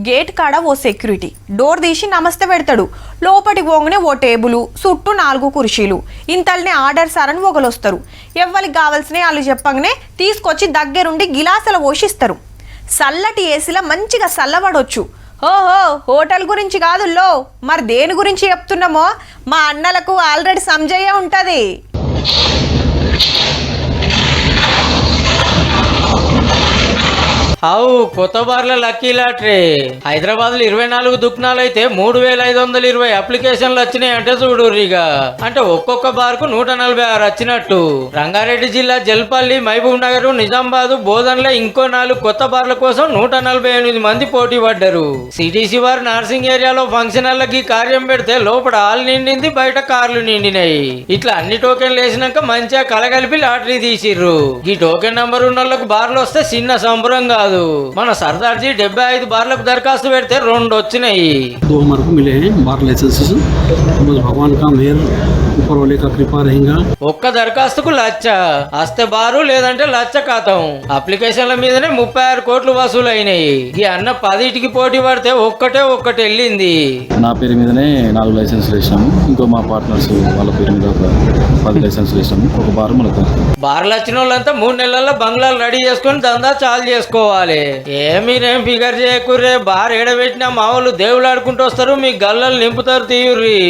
Gate కాడ ఓ security door తీసి నమస్తే పెడతాడు. లోపటికి పోగానే ఓ టేబుల్ చుట్టూ 4 కుర్చీలు. ఇంతల్నే ఆర్డర్ సార్ అని ఒకలొస్తారు. ఎవ్వరికి కావాల్సినవి వాళ్ళు చెప్పగానే తీసుకొచ్చి దగ్గరుండి గిలాసులు పోషిస్తారు. చల్లటి ఏసీలో మంచిగా చల్లబడొచ్చు. ఓహో, హోటల్ గురించి కాదుల్లో, మరి దేని గురించి చెప్తున్నామో మా అన్నలకు ఆల్రెడీ సంజయ్య ఉంటది. అవు కొత్త బార్ల లక్కీ లాటరీ. హైదరాబాద్ లో 24 దుకాణాలు అయితే 3520 అప్లికేషన్లు వచ్చినాయి అంటే చూడురిగా. అంటే ఒక్కొక్క బార్ కు 146 వచ్చినట్టు. రంగారెడ్డి జిల్లా జల్పల్లి, మహబూబ్ నగర్, నిజామాబాద్, బోధన్లో ఇంకో 4 కొత్త బార్ల కోసం 148 మంది పోటీ పడ్డారు. సిటీసీ వారు నర్సింగ్ ఏరియాలో ఫంక్షన్ హాల్లకి కార్యం పెడితే లోపల హాల్ నిండింది, బయట కార్లు నిండినాయి. ఇట్లా అన్ని టోకెన్లు వేసినాక మంచిగా కలగలిపి లాటరీ తీసిర్రు. ఈ టోకెన్ నంబర్ ఉన్న వాళ్ళకు బార్లు వస్తే చిన్న సంబరం కాదు. మన సర్దార్జీ 75 బార్లకు దరఖాస్తు పెడితే 2 వచ్చినాయి. ఒక్క దరఖాస్తుకు లచ్చ వస్తే బారు, లేదంటే లచ్చ ఖాతం. అప్లికేషన్ల మీదనే 36 కోట్లు వసూలు అయినాయి. ఈ అన్న 10టికి పోటీ పడితే ఒక్కటి వెళ్ళింది. నా పేరు మీదనే 4 లైసెన్సులు వేసినాము. ఇంకో మా పార్ట్నర్స్ వాళ్ళ పేరు మీద ఒక 10 లైసెన్సులు వేసినాము. ఒక బార్ మనకు బార్లు వచ్చిన వాళ్ళంతా 3 నెలల్లో బంగ్లాలు రెడీ చేసుకుని దందా చాలు చేసుకోవాలి. మీరేం ఫిగర్ చేయకుర్రే. బార్ ఏడబెట్టినా మా వాళ్ళు దేవుళ్ళు ఆడుకుంటూ వస్తారు, మీ గల్లలు నింపుతారు తీయుర్రి.